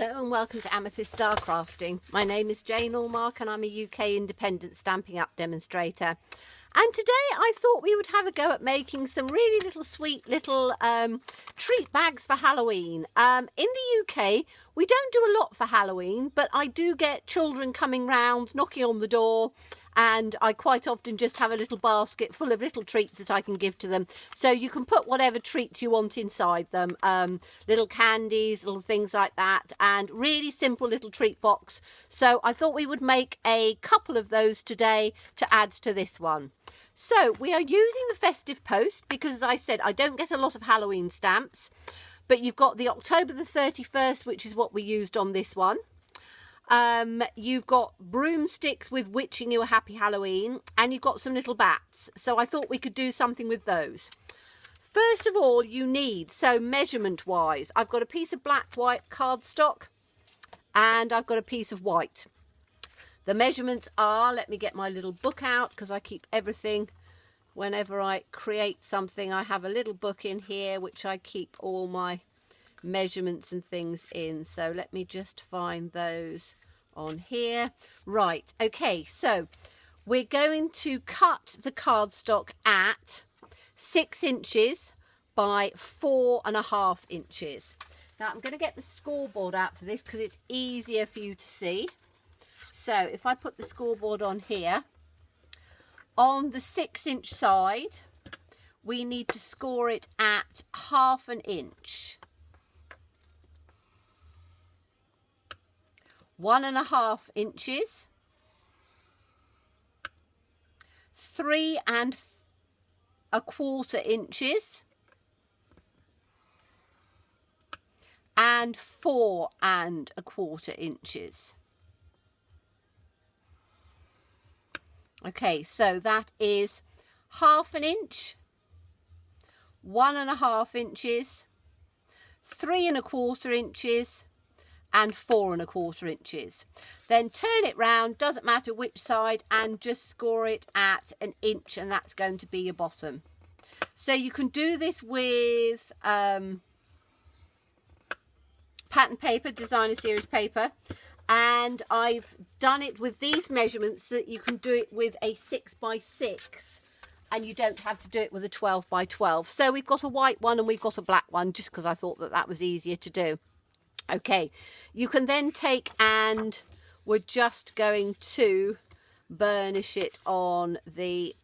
Hello and welcome to Amethyst Star Crafting. My name is Jane Allmark and I'm a UK independent Stampin' Up demonstrator. And today I thought we would have a go at making some really little sweet little treat bags for Halloween. In the UK, we don't do a lot for Halloween, but I do get children coming round, knocking on the door, and I quite often just have a little basket full of little treats that I can give to them. So you can put whatever treats you want inside them, little candies, little things like that, and really simple little treat box. So I thought we would make a couple of those today to add to this one. So we are using the Festive post because, as I said, I don't get a lot of Halloween stamps, but you've got the October the 31st, which is what we used on this one. You've got broomsticks with wishing you a happy Halloween, and you've got some little bats. So I thought we could do something with those. First of all, you need, so measurement wise, I've got a piece of black white cardstock and I've got a piece of white. The measurements are, let me get my little book out because I keep everything. Whenever I create something, I have a little book in here which I keep all my measurements and things in. So let me just find those on here. Right, okay, so we're going to cut the cardstock at 6 inches by 4.5 inches. Now I'm going to get the scoreboard out for this because it's easier for you to see. So if I put the scoreboard on here, on the 6-inch side, we need to score it at 1/2 inch. 1.5 inches, 3 1/4 inches, and 4 1/4 inches. Okay, so that is 1/2 inch, 1.5 inches, 3 1/4 inches, and 4 1/4 inches. Then turn it round, doesn't matter which side, and just score it at 1 inch, and that's going to be your bottom. So you can do this with pattern paper, designer series paper, and I've done it with these measurements so that you can do it with a 6x6 and you don't have to do it with a 12x12. So we've got a white one and we've got a black one just because I thought that that was easier to do. Okay, you can then take, and we're just going to burnish it on the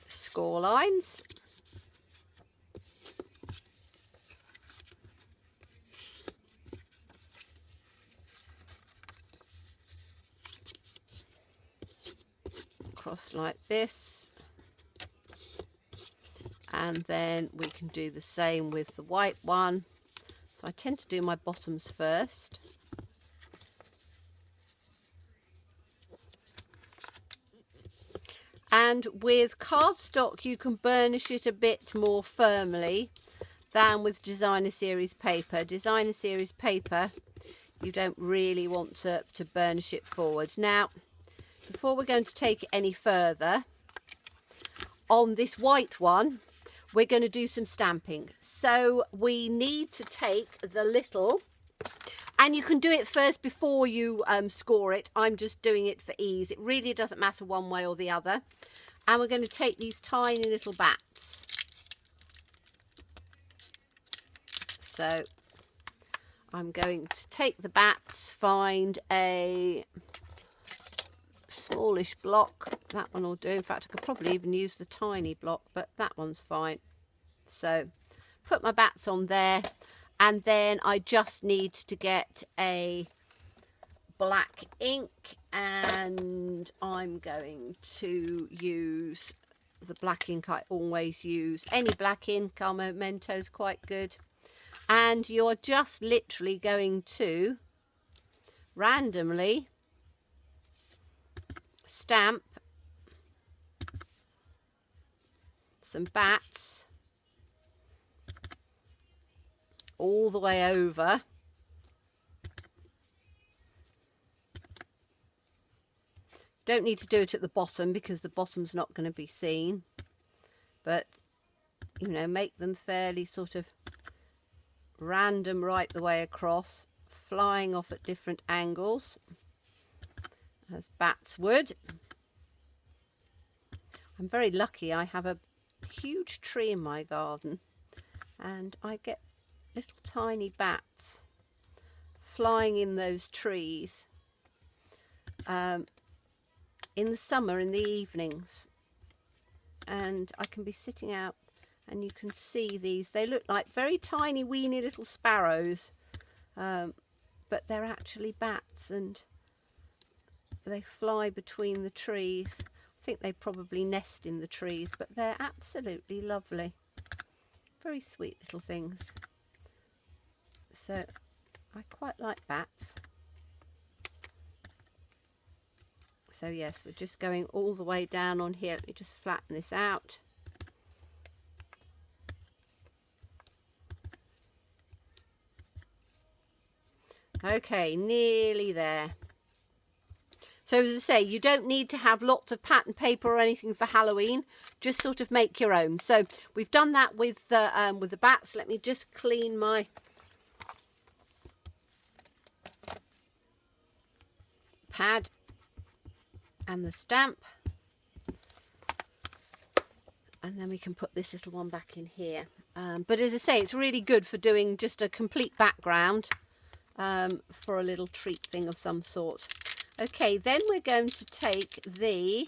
score lines. Across like this. And then we can do the same with the white one. So I tend to do my bottoms first. And with cardstock you can burnish it a bit more firmly than with designer series paper. Designer series paper, you don't really want to burnish it forward. Now, before we're going to take it any further, on this white one, we're going to do some stamping. So we need to take the little, and you can do it first before you score it. I'm just doing it for ease. It really doesn't matter one way or the other. And we're going to take these tiny little bats. So I'm going to take the bats, find a smallish block. That one will do. In fact, I could probably even use the tiny block, but that one's fine. So put my bats on there, and then I just need to get a black ink, and I'm going to use the black ink I always use. Any black ink, our Memento's quite good. And you're just literally going to randomly stamp some bats all the way over. Don't need to do it at the bottom because the bottom's not going to be seen, but you know, make them fairly sort of random right the way across, flying off at different angles as bats would. I'm very lucky. I have a huge tree in my garden and I get little tiny bats flying in those trees in the summer in the evenings, and I can be sitting out and you can see these. They look like very tiny weeny little sparrows, but they're actually bats, and they fly between the trees. I think they probably nest in the trees, but they're absolutely lovely. Very sweet little things. So I quite like bats. So yes, we're just going all the way down on here. Let me just flatten this out. Okay, nearly there. So as I say, you don't need to have lots of pattern paper or anything for Halloween. Just sort of make your own. So we've done that with the bats. Let me just clean my pad and the stamp. And then we can put this little one back in here. But as I say, it's really good for doing just a complete background for a little treat thing of some sort. Okay, then we're going to take the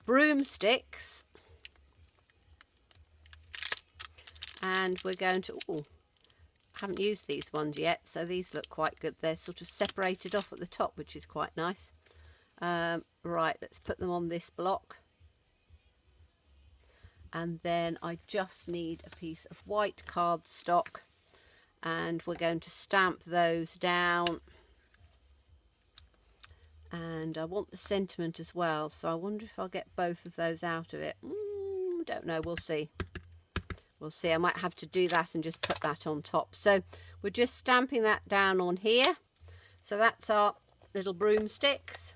broomsticks and we're going to, I haven't used these ones yet, so these look quite good. They're sort of separated off at the top, which is quite nice. Right, let's put them on this block. And then I just need a piece of white cardstock and we're going to stamp those down. And I want the sentiment as well, so I wonder if I'll get both of those out of it. Don't know, we'll see. We'll see. I might have to do that and just put that on top. So we're just stamping that down on here. So that's our little broomsticks.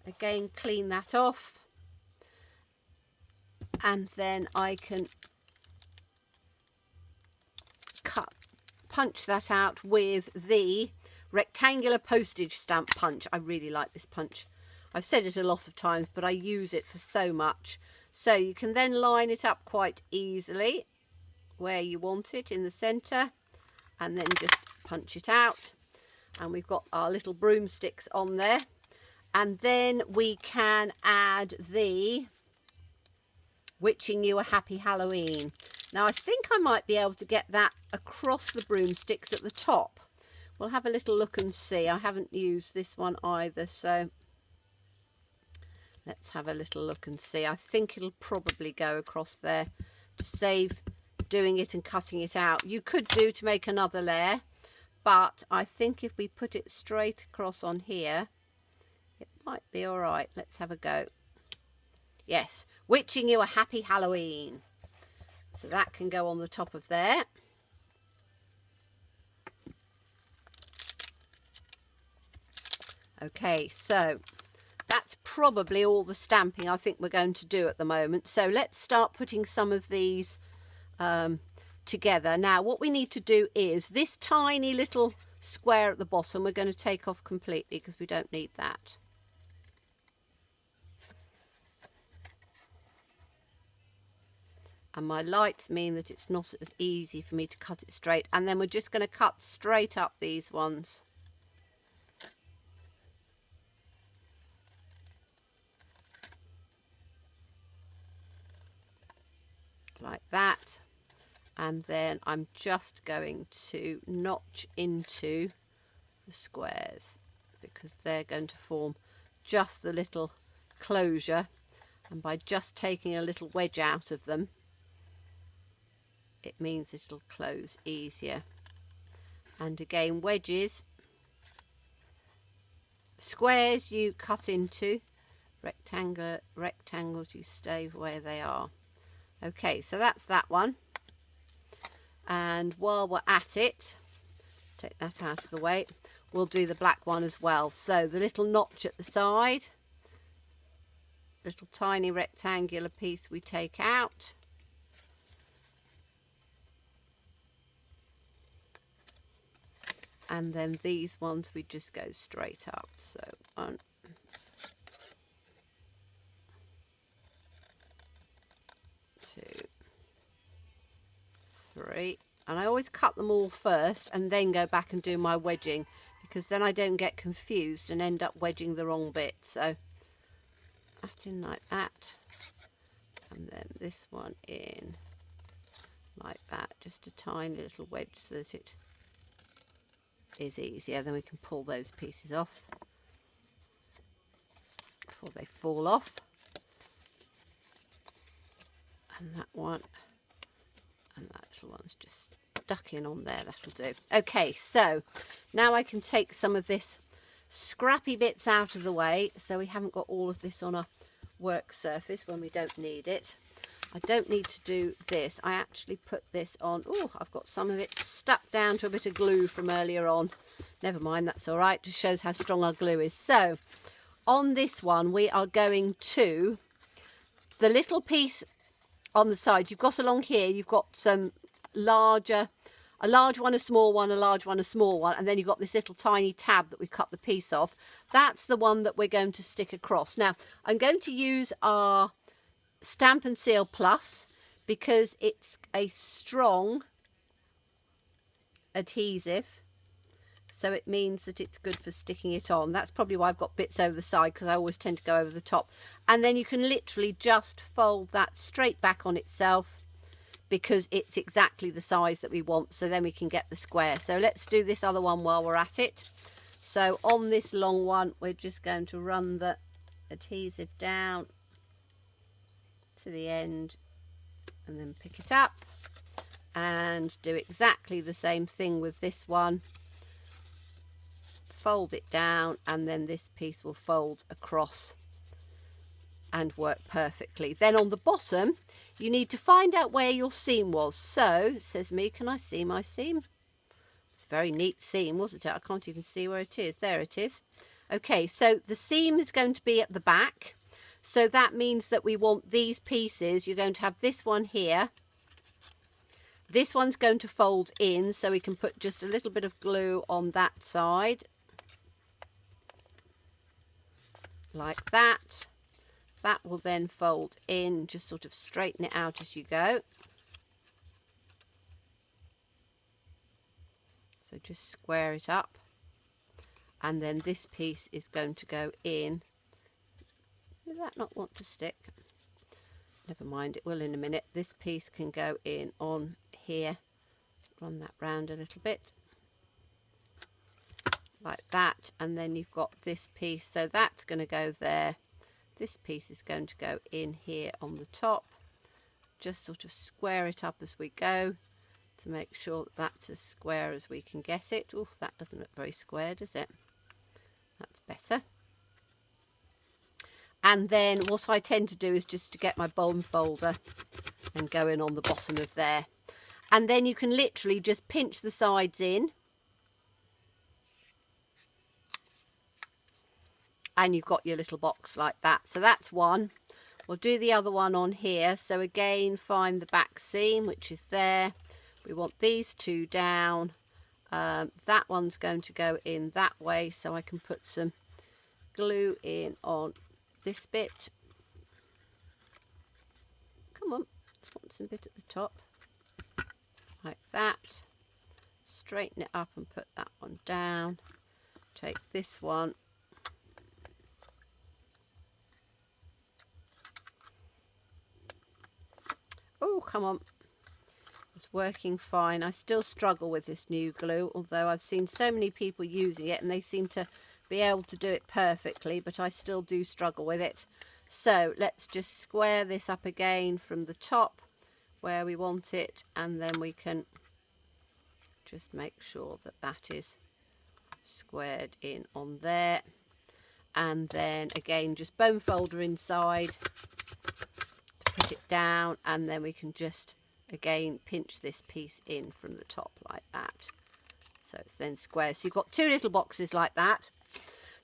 Again, clean that off. And then I can punch that out with the rectangular postage stamp punch. I really like this punch. I've said it a lot of times, but I use it for so much. So you can then line it up quite easily where you want it in the center and then just punch it out. And we've got our little broomsticks on there. And then we can add the Wishing You a Happy Halloween. Now I think I might be able to get that across the broomsticks at the top. We'll have a little look and see. I haven't used this one either, so let's have a little look and see. I think it'll probably go across there to save doing it and cutting it out. You could do to make another layer, but I think if we put it straight across on here, it might be all right. Let's have a go. Yes, Wishing You a Happy Halloween. So that can go on the top of there. Okay, so that's probably all the stamping I think we're going to do at the moment. So let's start putting some of these together. Now what we need to do is this tiny little square at the bottom we're going to take off completely because we don't need that. And my lights mean that it's not as easy for me to cut it straight. And then we're just going to cut straight up these ones. Like that. And then I'm just going to notch into the squares because they're going to form just the little closure. And by just taking a little wedge out of them, it means it'll close easier. And again, wedges, squares you cut into, rectangles you stay where they are. Okay, so that's that one. And while we're at it, take that out of the way, we'll do the black one as well. So the little notch at the side, little tiny rectangular piece we take out. and then these ones we just go straight up. So 1, 2, 3, and I always cut them all first and then go back and do my wedging, because then I don't get confused and end up wedging the wrong bit. So that in like that, and then this one in like that, just a tiny little wedge so that it is easier. Then we can pull those pieces off before they fall off. And that one and that little one's just stuck in on there. That'll do. Okay, so now I can take some of this scrappy bits out of the way, so we haven't got all of this on a work surface when we don't need it. I don't need to do this. I actually put this on. Oh, I've got some of it stuck down to a bit of glue from earlier on. Never mind, that's all right. Just shows how strong our glue is. So on this one, we are going to the little piece on the side. You've got along here, you've got some larger, a large one, a small one, a large one, a small one, and then you've got this little tiny tab that we cut the piece off. That's the one that we're going to stick across. Now, I'm going to use our Stampin' Seal Plus because it's a strong adhesive, so it means that it's good for sticking it on. That's probably why I've got bits over the side, because I always tend to go over the top. And then you can literally just fold that straight back on itself, because it's exactly the size that we want, so then we can get the square. So let's do this other one while we're at it. So on this long one, we're just going to run the adhesive down to the end and then pick it up, and do exactly the same thing with this one. Fold it down, and then this piece will fold across and work perfectly. Then on the bottom, you need to find out where your seam was. So it says me, can I see my seam? It's a very neat seam, wasn't it? I can't even see where it is. There it is. Okay, so the seam is going to be at the back. So that means that we want these pieces. You're going to have this one here. This one's going to fold in, so we can put just a little bit of glue on that side. Like that. That will then fold in, just sort of straighten it out as you go. So just square it up. And then this piece is going to go in. Does that not want to stick? Never mind, it will in a minute. This piece can go in on here. Run that round a little bit. Like that. And then you've got this piece. So that's going to go there. This piece is going to go in here on the top. Just sort of square it up as we go to make sure that that's as square as we can get it. Oh, that doesn't look very square, does it? That's better. And then what I tend to do is just to get my bone folder and go in on the bottom of there. And then you can literally just pinch the sides in. And you've got your little box like that. So that's one. We'll do the other one on here. So again, find the back seam, which is there. We want these two down. That one's going to go in that way, so I can put some glue in on this bit. Come on, just want some bit at the top. Like that. Straighten it up and put that one down. Take this one. Oh, come on. It's working fine. I still struggle with this new glue, although I've seen so many people using it and they seem to be able to do it perfectly, but I still do struggle with it. So let's just square this up again from the top where we want it, and then we can just make sure that that is squared in on there. And then again, just bone folder inside. Put it down, and then we can just again pinch this piece in from the top like that, so it's then square. So you've got two little boxes like that.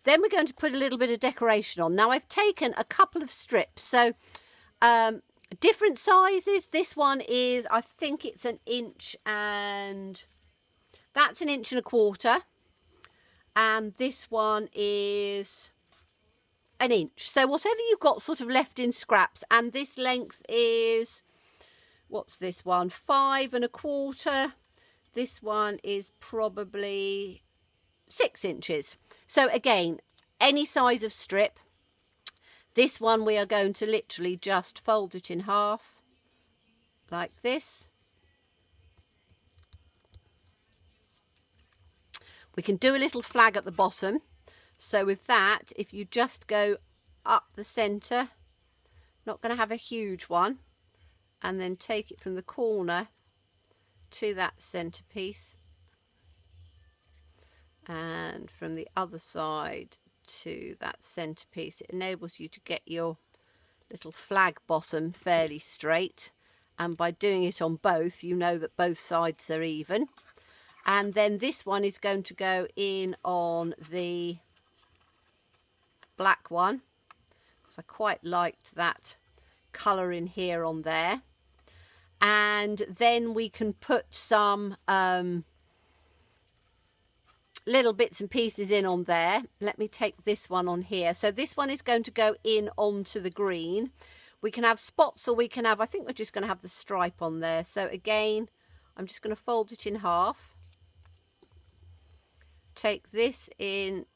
Then we're going to put a little bit of decoration on. Now I've taken a couple of strips, so different sizes. This one is, I think it's 1 inch, and that's 1 1/4 inches. and this one is 1 inch. So whatever you've got sort of left in scraps, and this length is, what's this one, 5 1/4. This one is probably 6 inches. So again, any size of strip. This one we are going to literally just fold it in half like this. We can do a little flag at the bottom. So with that, if you just go up the centre, not going to have a huge one, and then take it from the corner to that centre piece, and from the other side to that centerpiece. It enables you to get your little flag bottom fairly straight, and by doing it on both, you know that both sides are even. And then this one is going to go in on the black one, because I quite liked that colour in here on there. And then we can put some little bits and pieces in on there. Let me take this one on here. So this one is going to go in onto the green. We can have spots, or we can have, I think we're just going to have the stripe on there. So again, I'm just going to fold it in half. Take this in,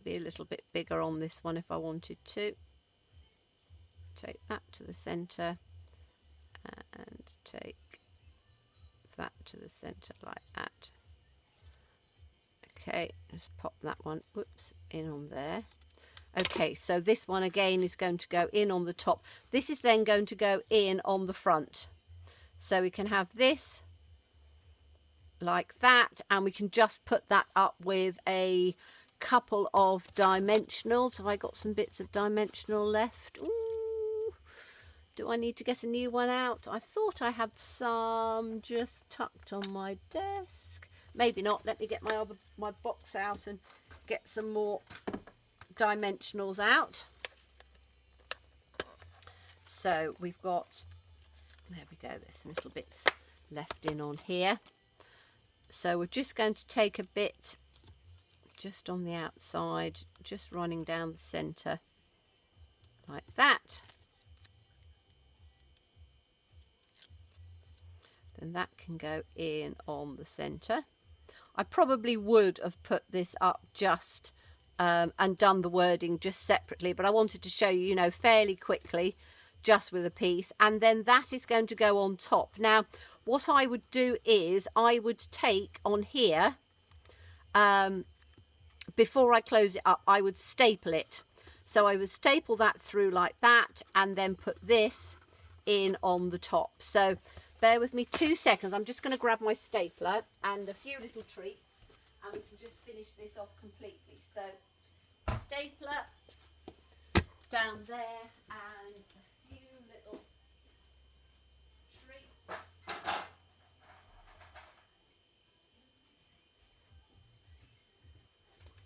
be a little bit bigger on this one if I wanted to. Take that to the centre and take that to the centre like that. Okay, just pop that one, whoops, in on there. Okay, so this one again is going to go in on the top. This is then going to go in on the front. So we can have this like that, and we can just put that up with a couple of dimensionals. Have I got some bits of dimensional left? Ooh, do I need to get a new one out? I thought I had some just tucked on my desk. Maybe not. Let me get my box out and get some more dimensionals out. So we've got, there we go, there's some little bits left in on here. So we're just going to take a bit just on the outside, just running down the centre like that. Then that can go in on the centre. I probably would have put this up just and done the wording just separately, but I wanted to show you, you know, fairly quickly, just with a piece. And then that is going to go on top. Now, what I would do is I would take on here, before I close it up, I would staple it. So I would staple that through like that, and then put this in on the top. So bear with me 2 seconds. I'm just going to grab my stapler and a few little treats, and we can just finish this off completely. So stapler down there and a few little treats.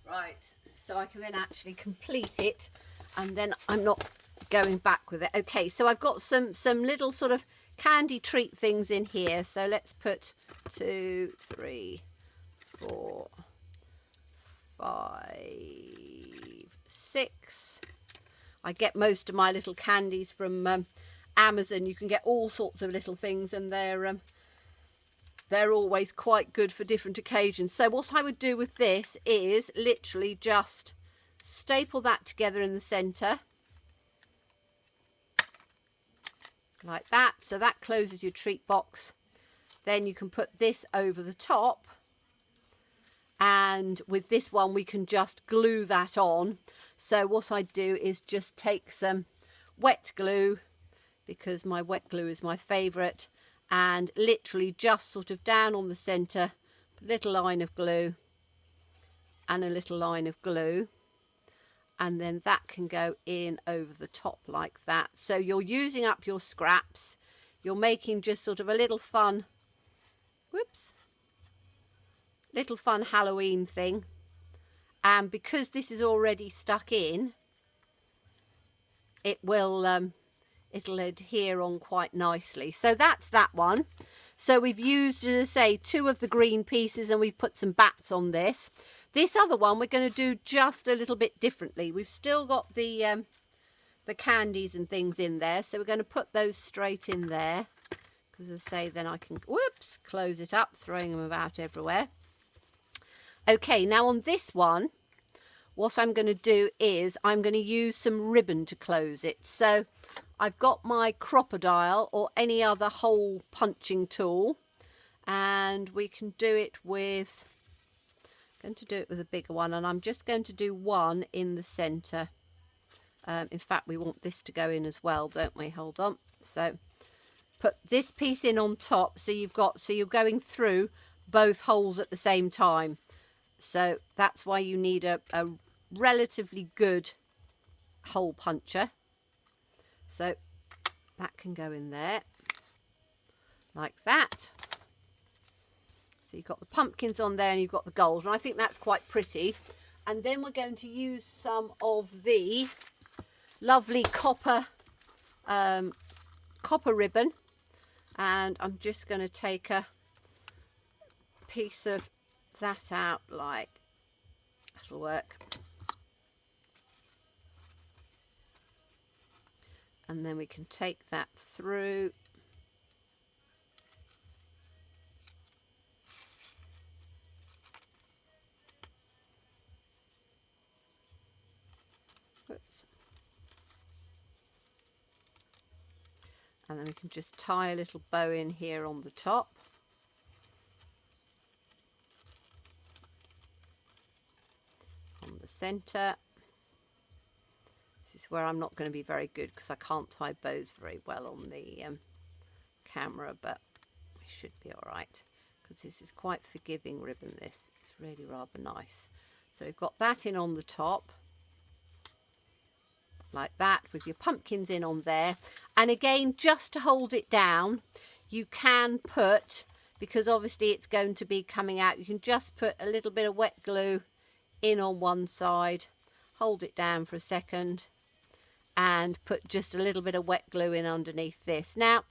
Right, so I can then actually complete it, and then I'm not going back with it. Okay, so I've got some little sort of candy treat things in here. So let's put 2, 3, 4, 5, 6. I get most of my little candies from Amazon. You can get all sorts of little things, and they're always quite good for different occasions. So what I would do with this is literally just staple that together in the centre like that. So that closes your treat box. Then you can put this over the top, and with this one we can just glue that on. So what I do is just take some wet glue, because my wet glue is my favourite, and literally just sort of down on the centre, a little line of glue and a little line of glue, and then that can go in over the top like that. So you're using up your scraps, you're making just sort of a little fun, whoops, little fun Halloween thing. And because this is already stuck in, it will it'll adhere on quite nicely. So that's that one. So we've used, as I say, 2 of the green pieces, and we've put some bats on this. This other one we're going to do just a little bit differently. We've still got the candies and things in there, so we're going to put those straight in there. Because as I say, then I can, whoops, close it up, throwing them about everywhere. Okay, now on this one, what I'm going to do is I'm going to use some ribbon to close it. So I've got my crocodile or any other hole punching tool, and we can do it with, I'm going to do it with a bigger one, and I'm just going to do one in the centre. In fact, we want this to go in as well, don't we? Hold on. So put this piece in on top, so you're going through both holes at the same time. So that's why you need a relatively good hole puncher. So that can go in there like that. So you've got the pumpkins on there and you've got the gold, and I think that's quite pretty. And then we're going to use some of the lovely copper ribbon, and I'm just going to take a piece of that out, like that'll work. And then we can take that through. Oops. And then we can just tie a little bow in here on the top. On the centre. This is where I'm not going to be very good because I can't tie bows very well on the camera, but we should be all right because this is quite forgiving ribbon. This, it's really rather nice. So we've got that in on the top like that, with your pumpkins in on there. And again, just to hold it down, you can put, because obviously it's going to be coming out, you can just put a little bit of wet glue in on one side, hold it down for a second, and put just a little bit of wet glue in underneath this. Now,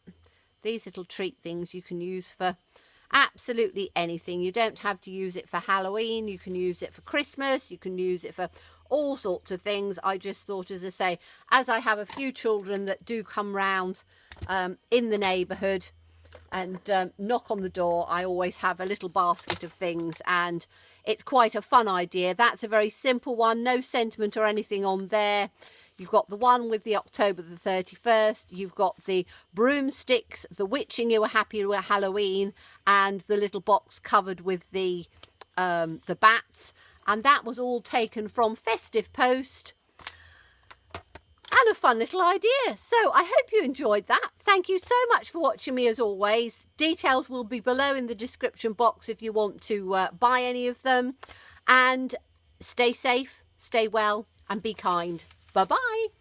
these little treat things you can use for absolutely anything. You don't have to use it for Halloween. You can use it for Christmas. You can use it for all sorts of things. I just thought, as I say, as I have a few children that do come round in the neighbourhood and knock on the door, I always have a little basket of things, and it's quite a fun idea. That's a very simple one, no sentiment or anything on there. You've got the one with the October the 31st, you've got the broomsticks, the witching you were happy with Halloween, and the little box covered with the bats. And that was all taken from Festive post, and a fun little idea. So I hope you enjoyed that. Thank you so much for watching me as always. Details will be below in the description box if you want to buy any of them. And stay safe, stay well, and be kind. Bye-bye.